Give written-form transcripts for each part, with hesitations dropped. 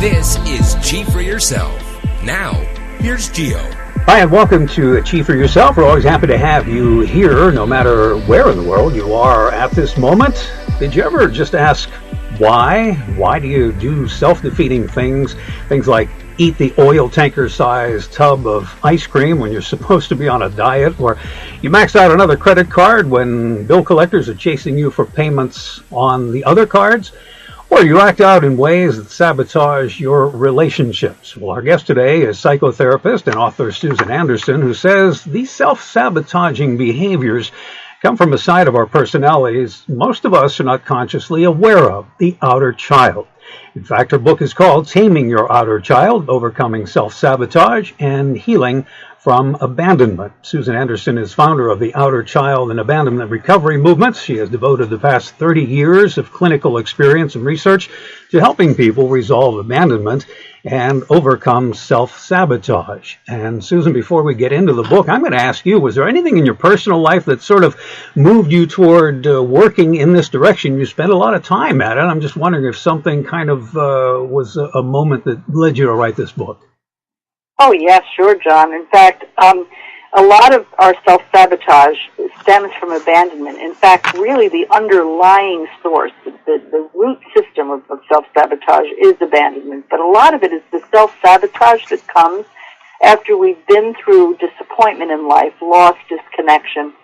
This is G for Yourself. Now, here's Gio. Hi, and welcome to Achieve for Yourself. We're always happy to have you here, no matter where in the world you are at this moment. Did you ever just ask why? Why do you do self-defeating things? Things like eat the oil tanker-sized tub of ice cream when you're supposed to be on a diet, or you max out another credit card when bill collectors are chasing you for payments on the other cards, or you act out in ways that sabotage your relationships. Well, our guest today is psychotherapist and author Susan Anderson, who says these self-sabotaging behaviors come from a side of our personalities most of us are not consciously aware of, the outer child. In fact, her book is called Taming Your Outer Child, Overcoming Self-Sabotage and Healing from Abandonment. Susan Anderson is founder of the Outer Child and Abandonment Recovery Movement. She has devoted the past 30 years of clinical experience and research to helping people resolve abandonment and overcome self-sabotage. And Susan, before we get into the book, I'm going to ask you, was there anything in your personal life that sort of moved you toward working in this direction? You spent a lot of time at it. I'm just wondering if something kind of was a moment that led you to write this book. Oh, yeah, sure, John. In fact, a lot of our self-sabotage stems from abandonment. In fact, really the underlying source, the root system of self-sabotage is abandonment. But a lot of it is the self-sabotage that comes after we've been through disappointment in life, loss, disconnection,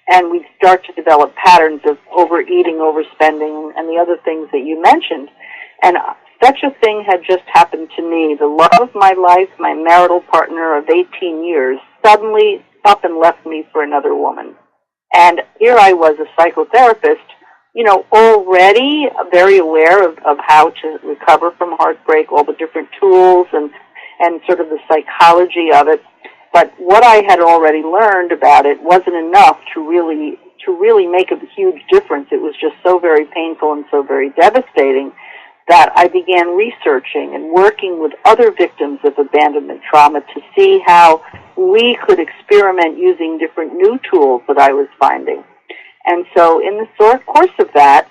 and we start to develop patterns of overeating, overspending, and the other things that you mentioned. And such a thing had just happened to me. The love of my life, my marital partner of 18 years, suddenly up and left me for another woman. And here I was, a psychotherapist, already very aware of how to recover from heartbreak, all the different tools and sort of the psychology of it. But what I had already learned about it wasn't enough to really make a huge difference. It was just so very painful and so very devastating that I began researching and working with other victims of abandonment trauma to see how we could experiment using different new tools that I was finding. And so in the course of that,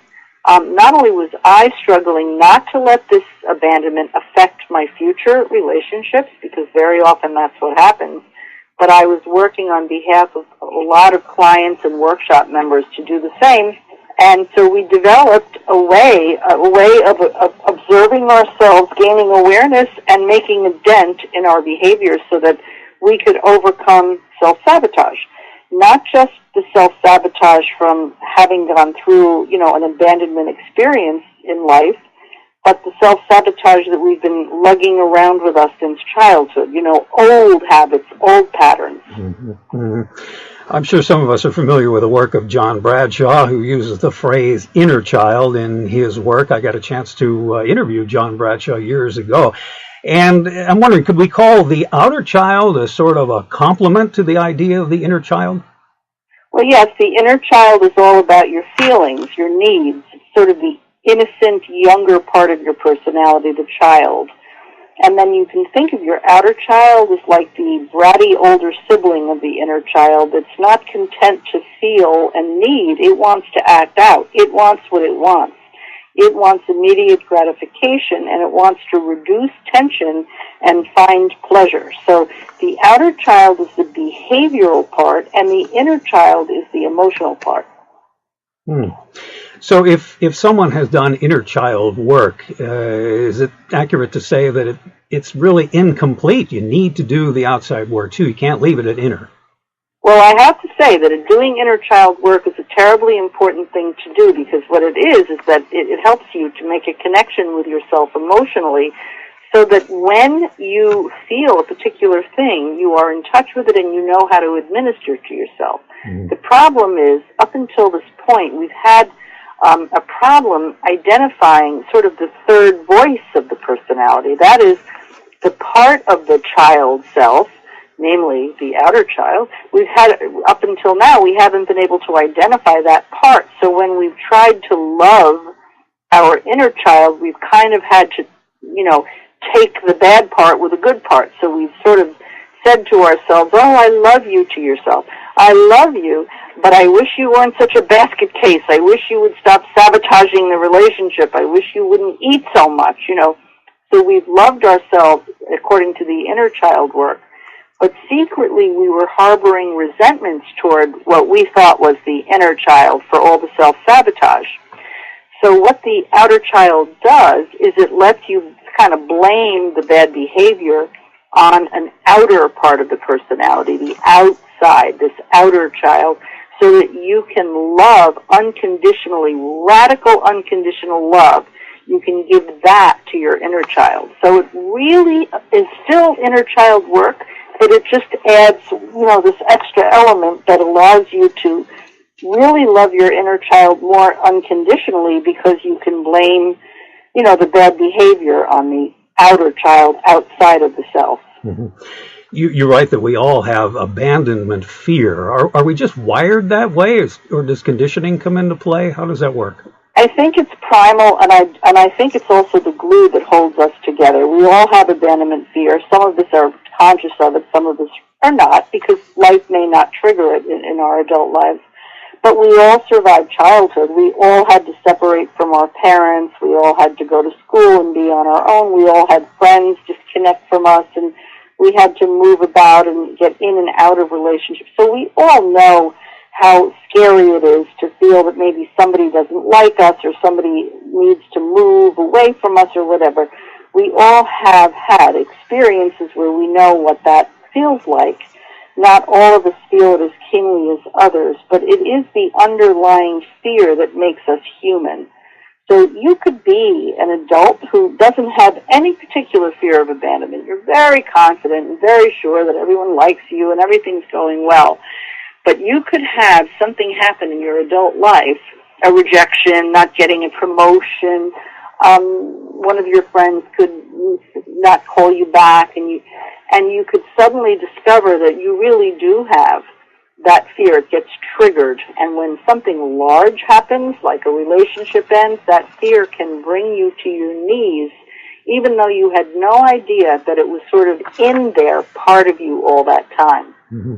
not only was I struggling not to let this abandonment affect my future relationships, because very often that's what happens, but I was working on behalf of a lot of clients and workshop members to do the same. And so we developed a way of observing ourselves, gaining awareness, and making a dent in our behaviors so that we could overcome self-sabotage. Not just the self-sabotage from having gone through, an abandonment experience in life, but the self-sabotage that we've been lugging around with us since childhood, old habits, old patterns. Mm-hmm. Mm-hmm. I'm sure some of us are familiar with the work of John Bradshaw, who uses the phrase inner child in his work. I got a chance to interview John Bradshaw years ago. And I'm wondering, could we call the outer child a sort of a complement to the idea of the inner child? Well, yes, the inner child is all about your feelings, your needs, sort of the innocent, younger part of your personality, the child. And then you can think of your outer child as like the bratty older sibling of the inner child that's not content to feel and need. It wants to act out. It wants what it wants. It wants immediate gratification, and it wants to reduce tension and find pleasure. So the outer child is the behavioral part, and the inner child is the emotional part. So if someone has done inner child work, is it accurate to say that it's really incomplete? You need to do the outside work, too. You can't leave it at inner. Well, I have to say that doing inner child work is a terribly important thing to do, because what it is that it helps you to make a connection with yourself emotionally, so that when you feel a particular thing, you are in touch with it and you know how to administer it to yourself. Mm-hmm. The problem is, up until this point, we've had a problem identifying sort of the third voice of the personality. That is the part of the child self, namely the outer child. We've had, up until now, we haven't been able to identify that part. So when we've tried to love our inner child, we've kind of had to, take the bad part with the good part. So we've sort of said to ourselves, oh, I love you, to yourself. I love you, but I wish you weren't such a basket case. I wish you would stop sabotaging the relationship. I wish you wouldn't eat so much, So we've loved ourselves according to the inner child work, but secretly we were harboring resentments toward what we thought was the inner child for all the self-sabotage. So what the outer child does is it lets you kind of blame the bad behavior on an outer part of the personality, the outside, this outer child, so that you can love unconditionally, radical unconditional love. You can give that to your inner child. So it really is still inner child work, but it just adds, this extra element that allows you to really love your inner child more unconditionally, because you can blame, the bad behavior on the outer child outside of the self. Mm-hmm. You're right that we all have abandonment fear. Are we just wired that way, or does conditioning come into play? How does that work? I think it's primal, and I think it's also the glue that holds us together. We all have abandonment fear. Some of us are conscious of it, some of us are not, because life may not trigger it in our adult lives. But we all survived childhood. We all had to separate from our parents. We all had to go to school and be on our own. We all had friends disconnect from us, and we had to move about and get in and out of relationships. So we all know how scary it is to feel that maybe somebody doesn't like us, or somebody needs to move away from us, or whatever. We all have had experiences where we know what that feels like. Not all of us feel it as keenly as others, but it is the underlying fear that makes us human. So you could be an adult who doesn't have any particular fear of abandonment. You're very confident and very sure that everyone likes you and everything's going well. But you could have something happen in your adult life, a rejection, not getting a promotion, one of your friends could not call you back, and you could suddenly discover that you really do have that fear. It gets triggered, and when something large happens, like a relationship ends, that fear can bring you to your knees, even though you had no idea that it was sort of in there, part of you all that time. Mm-hmm.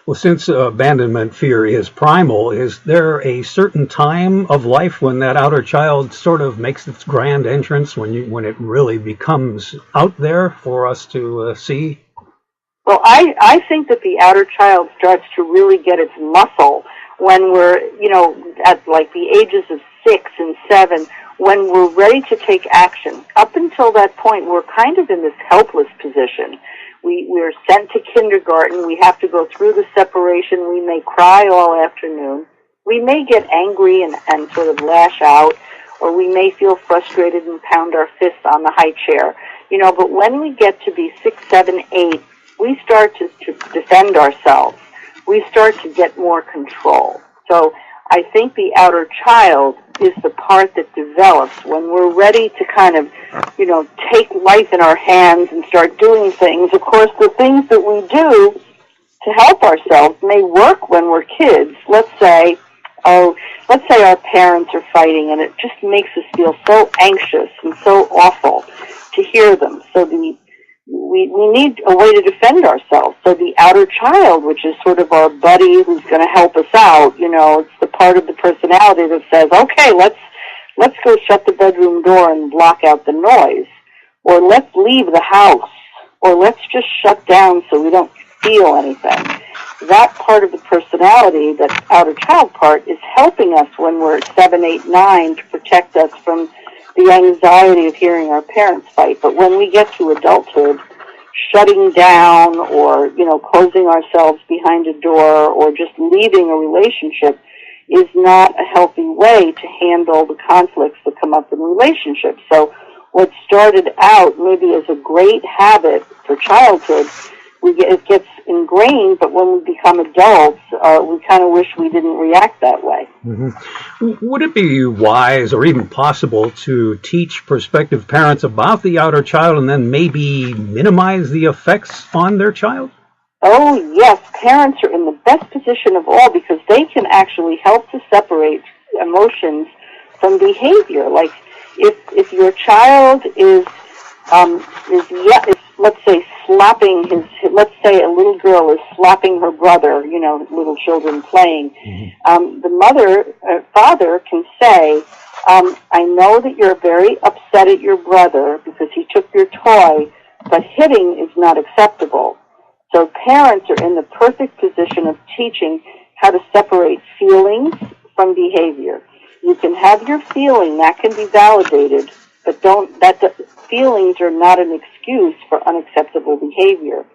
Well, since abandonment fear is primal, is there a certain time of life when that outer child sort of makes its grand entrance, when it really becomes out there for us to see? Well, I think that the outer child starts to really get its muscle when we're, at like the ages of 6 and 7, when we're ready to take action. Up until that point, we're kind of in this helpless position. We're sent to kindergarten. We have to go through the separation. We may cry all afternoon. We may get angry and sort of lash out, or we may feel frustrated and pound our fists on the high chair. But when we get to be 6, 7, 8, we start to defend ourselves. We start to get more control. So I think the outer child is the part that develops when we're ready to kind of, take life in our hands and start doing things. Of course, the things that we do to help ourselves may work when we're kids. Let's say our parents are fighting, and it just makes us feel so anxious and so awful to hear them. So we need a way to defend ourselves. So the outer child, which is sort of our buddy who's going to help us out, it's the part of the personality that says, okay, let's go shut the bedroom door and block out the noise, or let's leave the house, or let's just shut down so we don't feel anything. That part of the personality, that outer child part, is helping us when we're 7, 8, 9 to protect us from the anxiety of hearing our parents fight. But when we get to adulthood, shutting down or, closing ourselves behind a door or just leaving a relationship is not a healthy way to handle the conflicts that come up in relationships. So what started out maybe as a great habit for childhood, it gets ingrained, but when we become adults, we kind of wish we didn't react that way. Mm-hmm. Would it be wise or even possible to teach prospective parents about the outer child and then maybe minimize the effects on their child? Oh, yes. Parents are in the best position of all because they can actually help to separate emotions from behavior. Like if your child is let's say let's say a little girl is slapping her brother, little children playing, the father can say, I know that you're very upset at your brother because he took your toy, but hitting is not acceptable. So parents are in the perfect position of teaching how to separate feelings from behavior. You can have your feeling, that can be validated, but feelings are not an excuse for unacceptable behavior.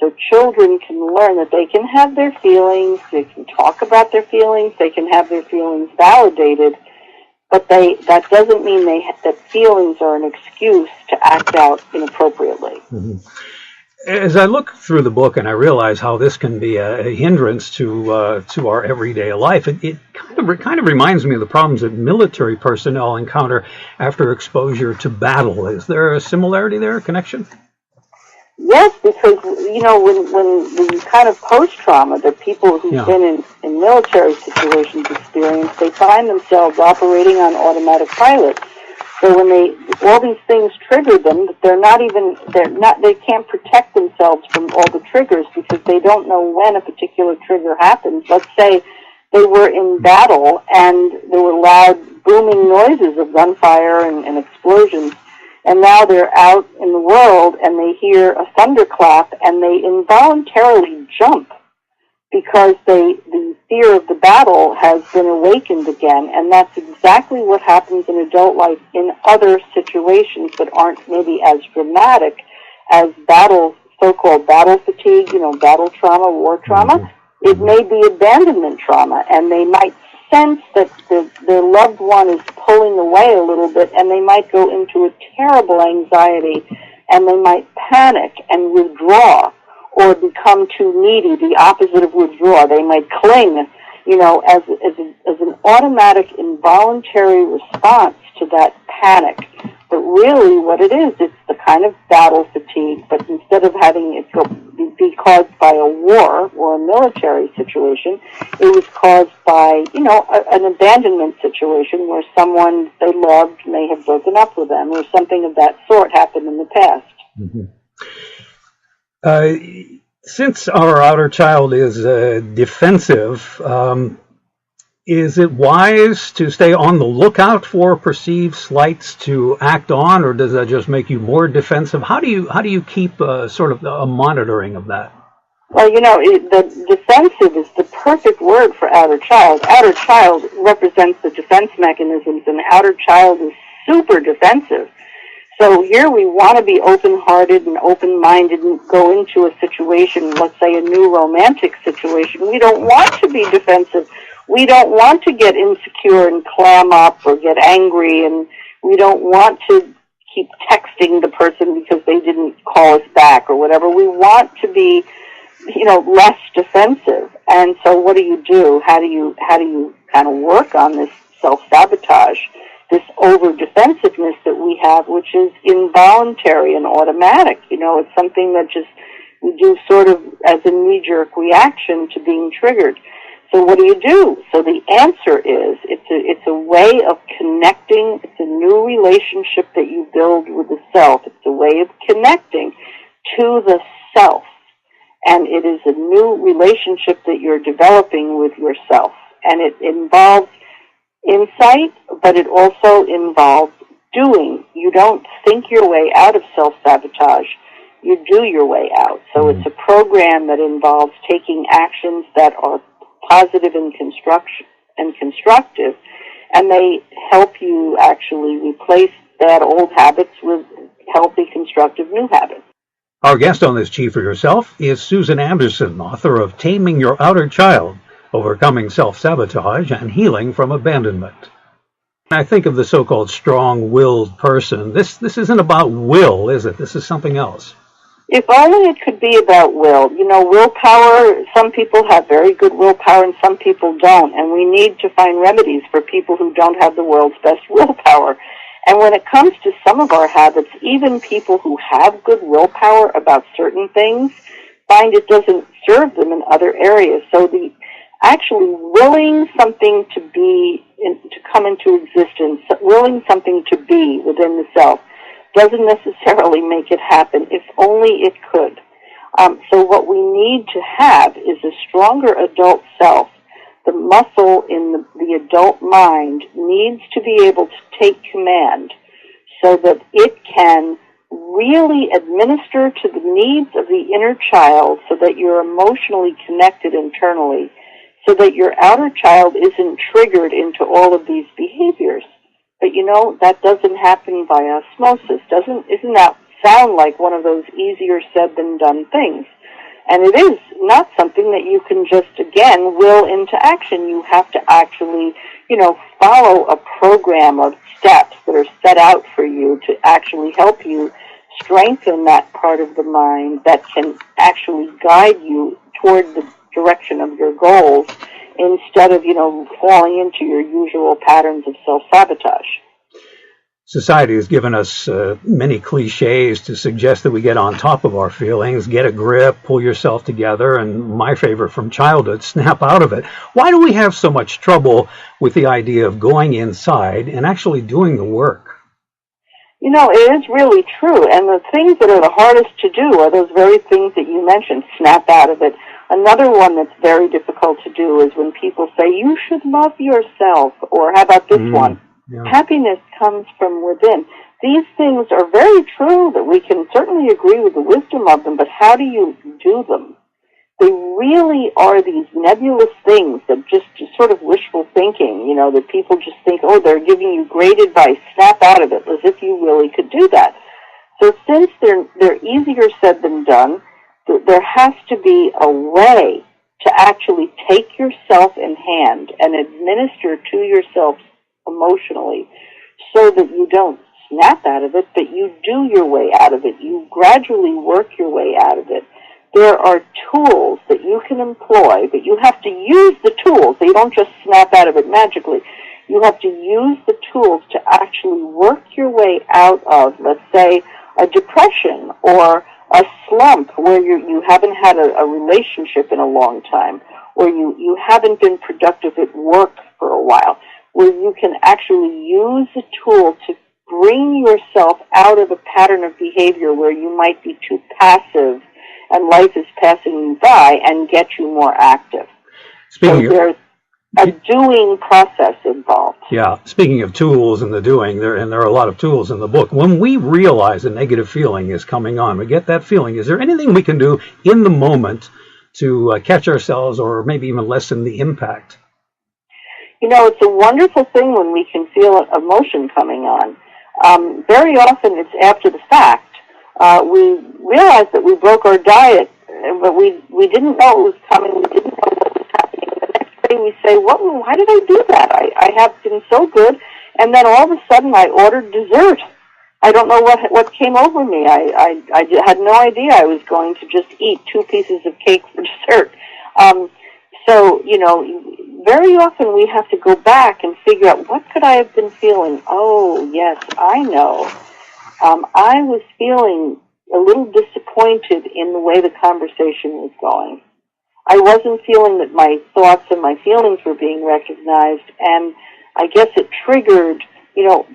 So children can learn that they can have their feelings, they can talk about their feelings, they can have their feelings validated, but that doesn't mean that feelings are an excuse to act out inappropriately. Mm-hmm. As I look through the book and I realize how this can be a hindrance to our everyday life, it kind of reminds me of the problems that military personnel encounter after exposure to battle. Is there a similarity there, a connection? Yes, because, when the kind of post-trauma that people who've been in military situations experience, they find themselves operating on automatic pilot. So when all these things trigger them, they can't protect themselves from all the triggers because they don't know when a particular trigger happens. Let's say they were in battle and there were loud booming noises of gunfire and explosions, and now they're out in the world and they hear a thunderclap and they involuntarily jump because the fear of the battle has been awakened again, and that's exactly what happens in adult life in other situations that aren't maybe as dramatic as so-called battle fatigue, battle trauma, war trauma. Mm-hmm. It may be abandonment trauma, and they might sense that their loved one is pulling away a little bit, and they might go into a terrible anxiety, and they might panic and withdraw, or become too needy, the opposite of withdraw. They might cling, as an automatic involuntary response to that panic. But really what it is, it's the kind of battle fatigue, but instead of having it be caused by a war or a military situation, it was caused by, an abandonment situation where someone they loved may have broken up with them, or something of that sort happened in the past. Mm-hmm. Since our outer child is defensive, is it wise to stay on the lookout for perceived slights to act on, or does that just make you more defensive? How do you keep sort of a monitoring of that? Well, the defensive is the perfect word for outer child. Outer child represents the defense mechanisms, and outer child is super defensive. So here we want to be open-hearted and open-minded and go into a situation, let's say a new romantic situation. We don't want to be defensive. We don't want to get insecure and clam up or get angry, and we don't want to keep texting the person because they didn't call us back or whatever. We want to be, less defensive. And so what do? How do you kind of work on this self-sabotage? This over-defensiveness that we have, which is involuntary and automatic. It's something that just we do sort of as a knee-jerk reaction to being triggered. So what do? So the answer is it's a way of connecting. It's a new relationship that you build with the self. It's a way of connecting to the self. And it is a new relationship that you're developing with yourself. And it involves insight, but it also involves doing. You don't think your way out of self-sabotage. You do your way out. So it's a program that involves taking actions that are positive and constructive, and they help you actually replace bad old habits with healthy, constructive new habits. Our guest on this Chief for Yourself is Susan Anderson, author of Taming Your Outer Child, Overcoming Self-Sabotage and Healing from Abandonment. I think of the so-called strong-willed person. This isn't about will, is it? This is something else. If only it could be about will. Willpower, some people have very good willpower and some people don't. And we need to find remedies for people who don't have the world's best willpower. And when it comes to some of our habits, even people who have good willpower about certain things find it doesn't serve them in other areas. So actually willing something to come into existence, willing something to be within the self, doesn't necessarily make it happen, if only it could. So what we need to have is a stronger adult self the muscle in the adult mind needs to be able to take command so that it can really administer to the needs of the inner child so that you're emotionally connected internally, so that your outer child isn't triggered into all of these behaviors. But that doesn't happen by osmosis. Isn't that sound like one of those easier said than done things? And it is not something that you can just, again, will into action. You have to actually, follow a program of steps that are set out for you to actually help you strengthen that part of the mind that can actually guide you toward the direction of your goals instead of, falling into your usual patterns of self-sabotage. Society has given us many cliches to suggest that we get on top of our feelings, get a grip, pull yourself together, and my favorite from childhood, snap out of it. Why do we have so much trouble with the idea of going inside and actually doing the work? It is really true, and the things that are the hardest to do are those very things that you mentioned, snap out of it. Another one that's very difficult to do is when people say, you should love yourself, or how about this one? Yeah. Happiness comes from within. These things are very true that we can certainly agree with the wisdom of them, but how do you do them? They really are these nebulous things that just sort of wishful thinking, that people just think, oh, they're giving you great advice, snap out of it, as if you really could do that. So since they're easier said than done, there has to be a way to actually take yourself in hand and administer to yourself emotionally so that you don't snap out of it, but you do your way out of it. You gradually work your way out of it. There are tools that you can employ, but you have to use the tools. You don't just snap out of it magically. You have to use the tools to actually work your way out of, let's say, a depression or a slump where you haven't had a relationship in a long time, or you haven't been productive at work for a while, where you can actually use the tool to bring yourself out of a pattern of behavior where you might be too passive and life is passing you by and get you more active. There's a doing process involved. Yeah, speaking of tools and the doing, there are a lot of tools in the book. When we realize a negative feeling is coming on, we get that feeling, is there anything we can do in the moment to catch ourselves or maybe even lessen the impact? It's a wonderful thing when we can feel emotion coming on. Very often it's after the fact. We realized that we broke our diet, but we didn't know it was coming. We didn't know what was happening. The next day we say, why did I do that? I have been so good, and then all of a sudden I ordered dessert. I don't know what came over me. I had no idea I was going to just eat 2 pieces of cake for dessert. Very often we have to go back and figure out, what could I have been feeling? Oh, yes, I know. I was feeling a little disappointed in the way the conversation was going. I wasn't feeling that my thoughts and my feelings were being recognized, and I guess it triggered,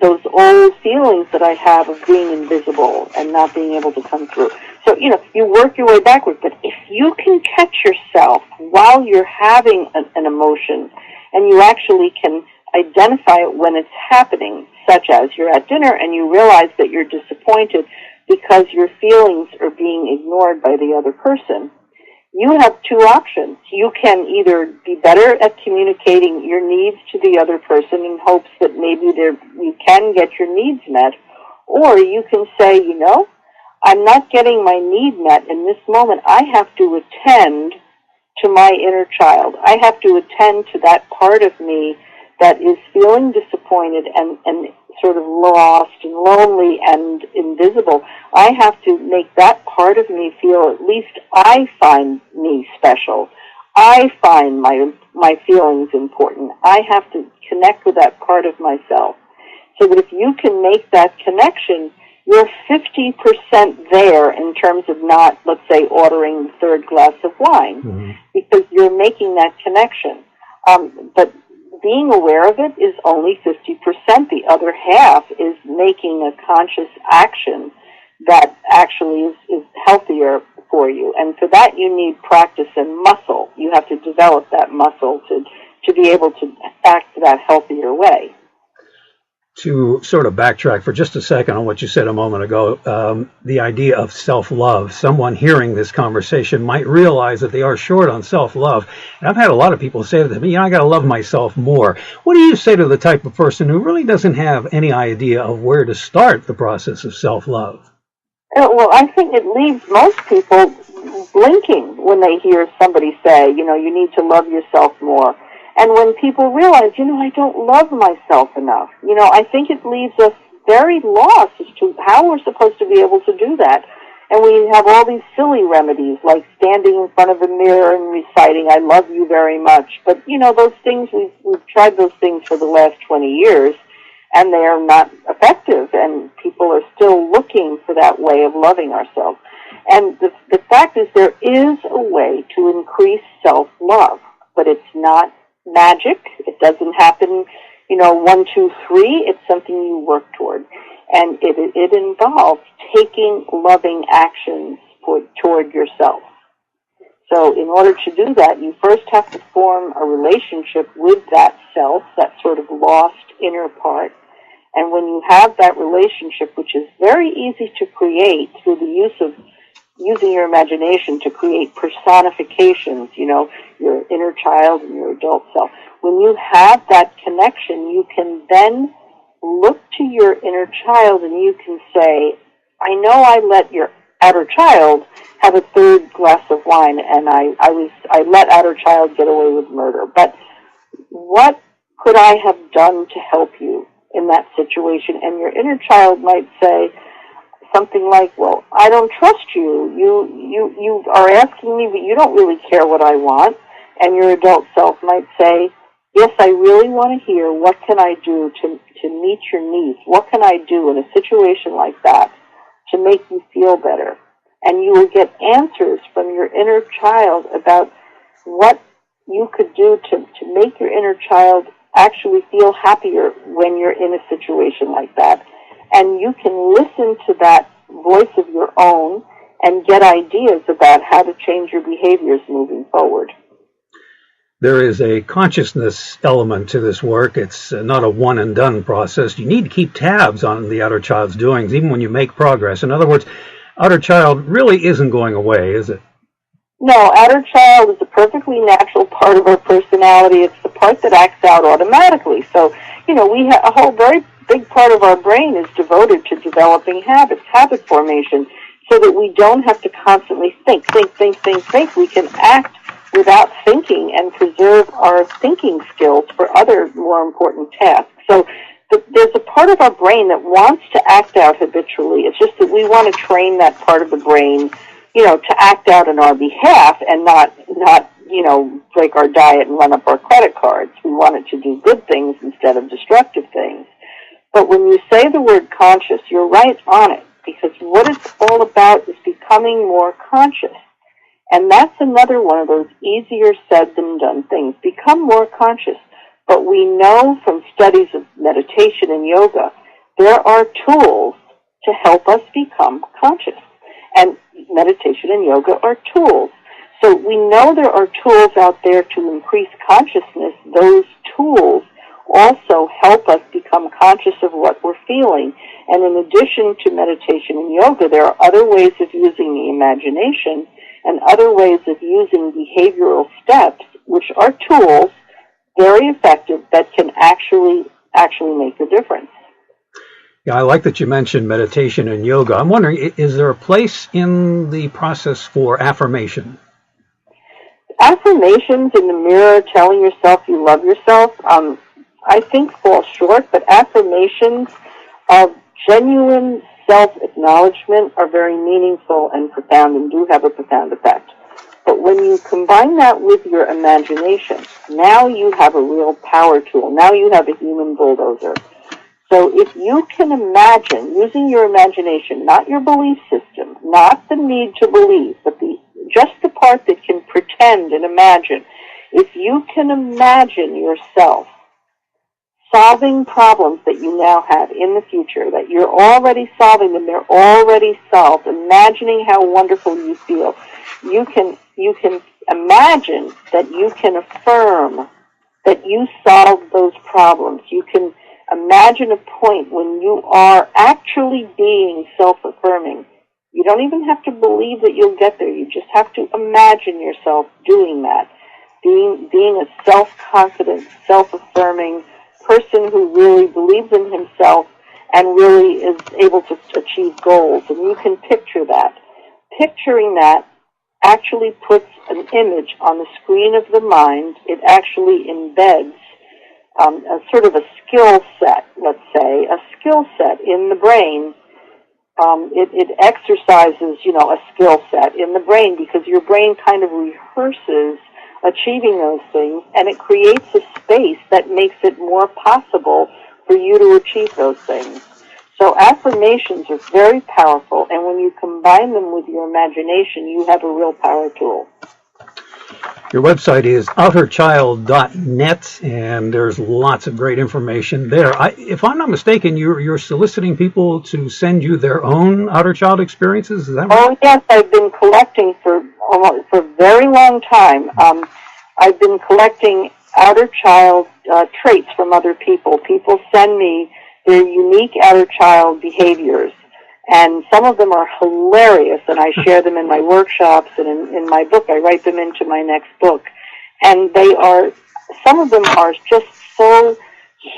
those old feelings that I have of being invisible and not being able to come through. So, you work your way backwards, but if you can catch yourself while you're having an emotion, and you actually can identify it when it's happening, such as you're at dinner and you realize that you're disappointed because your feelings are being ignored by the other person, you have 2 options. You can either be better at communicating your needs to the other person in hopes that maybe you can get your needs met, or you can say, I'm not getting my need met in this moment. I have to attend to my inner child. I have to attend to that part of me that is feeling disappointed and sort of lost and lonely and invisible. I have to make that part of me feel at least I find me special. I find my feelings important. I have to connect with that part of myself. So that if you can make that connection, you're 50% there in terms of not, let's say, ordering the 3rd glass of wine, because you're making that connection. But being aware of it is only 50%. The other half is making a conscious action that actually is healthier for you. And for that, you need practice and muscle. You have to develop that muscle to to be able to act that healthier way. To sort of backtrack for just a second on what you said a moment ago, the idea of self-love. Someone hearing this conversation might realize that they are short on self-love. And I've had a lot of people say to me, I got to love myself more. What do you say to the type of person who really doesn't have any idea of where to start the process of self-love? Well, I think it leaves most people blinking when they hear somebody say, you need to love yourself more. And when people realize, I don't love myself enough, I think it leaves us very lost as to how we're supposed to be able to do that. And we have all these silly remedies, like standing in front of a mirror and reciting, I love you very much. But, those things, we've tried those things for the last 20 years, and they are not effective, and people are still looking for that way of loving ourselves. And the fact is there is a way to increase self-love, but it's not magic. It doesn't happen, 1, 2, 3. It's something you work toward. And it involves taking loving actions toward yourself. So in order to do that, you first have to form a relationship with that self, that sort of lost inner part. And when you have that relationship, which is very easy to create through the use of using your imagination to create personifications, your inner child and your adult self. When you have that connection, you can then look to your inner child and you can say, I know I let your outer child have a third glass of wine and I let outer child get away with murder. But what could I have done to help you in that situation? And your inner child might say something like, well, I don't trust you. You are asking me, but you don't really care what I want. And your adult self might say, yes, I really want to hear, what can I do to meet your needs? What can I do in a situation like that to make you feel better? And you will get answers from your inner child about what you could do to make your inner child actually feel happier when you're in a situation like that. And you can listen to that voice of your own and get ideas about how to change your behaviors moving forward. There is a consciousness element to this work. It's not a one-and-done process. You need to keep tabs on the outer child's doings, even when you make progress. In other words, outer child really isn't going away, is it? No, outer child is a perfectly natural part of our personality. It's the part that acts out automatically. So, we have a whole very big part of our brain is devoted to developing habits, habit formation, so that we don't have to constantly think. We can act without thinking and preserve our thinking skills for other more important tasks. So there's a part of our brain that wants to act out habitually. It's just that we want to train that part of the brain, to act out on our behalf and not break our diet and run up our credit cards. We want it to do good things instead of destructive things. But when you say the word conscious, you're right on it, because what it's all about is becoming more conscious. And that's another one of those easier said than done things. Become more conscious. But we know from studies of meditation and yoga, there are tools to help us become conscious. And meditation and yoga are tools. So we know there are tools out there to increase consciousness. Those tools also help us become conscious of what we're feeling. And in addition to meditation and yoga, there are other ways of using the imagination and other ways of using behavioral steps, which are tools, very effective, that can actually make a difference. Yeah, I like that you mentioned meditation and yoga. I'm wondering, is there a place in the process for affirmation? Affirmations in the mirror, telling yourself you love yourself, I think fall short, but affirmations of genuine self-acknowledgement are very meaningful and profound and do have a profound effect. But when you combine that with your imagination, now you have a real power tool. Now you have a human bulldozer. So if you can imagine, using your imagination, not your belief system, not the need to believe, but just the part that can pretend and imagine, if you can imagine yourself solving problems that you now have in the future, that you're already solving them, they're already solved, imagining how wonderful you feel, you can imagine that you can affirm that you solve those problems. You can imagine a point when you are actually being self-affirming. You don't even have to believe that you'll get there. You just have to imagine yourself doing that, being a self-confident, self-affirming person who really believes in himself and really is able to achieve goals. And you can picture that. Picturing that actually puts an image on the screen of the mind. It actually embeds a sort of a skill set, let's say, a skill set in the brain. It exercises, a skill set in the brain because your brain kind of rehearses achieving those things, and it creates a space that makes it more possible for you to achieve those things. So affirmations are very powerful, and when you combine them with your imagination, you have a real power tool. Your website is outerchild.net, and there's lots of great information there. If I'm not mistaken, you're soliciting people to send you their own outer child experiences. Is that right? Oh, yes. I've been collecting for a very long time. I've been collecting outer child traits from other people. People send me their unique outer child behaviors, and some of them are hilarious, and I share them in my workshops and in my book. I write them into my next book. And some of them are just so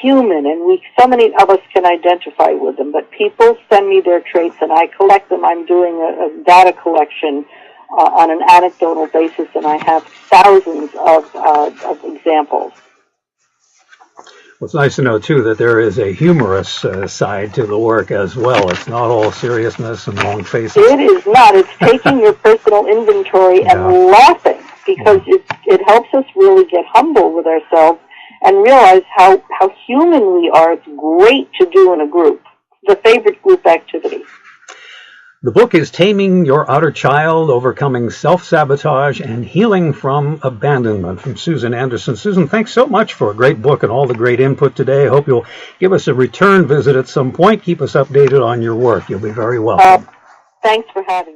human, and so many of us can identify with them. But people send me their traits, and I collect them. I'm doing a data collection on an anecdotal basis, and I have thousands of examples. Well, it's nice to know, too, that there is a humorous side to the work as well. It's not all seriousness and long faces. It is not. It's taking your personal inventory and laughing, because it helps us really get humble with ourselves and realize how human we are. It's great to do in a group. The favorite group activity. The book is Taming Your Outer Child, Overcoming Self-Sabotage and Healing from Abandonment, from Susan Anderson. Susan, thanks so much for a great book and all the great input today. I hope you'll give us a return visit at some point. Keep us updated on your work. You'll be very welcome. Thanks for having me.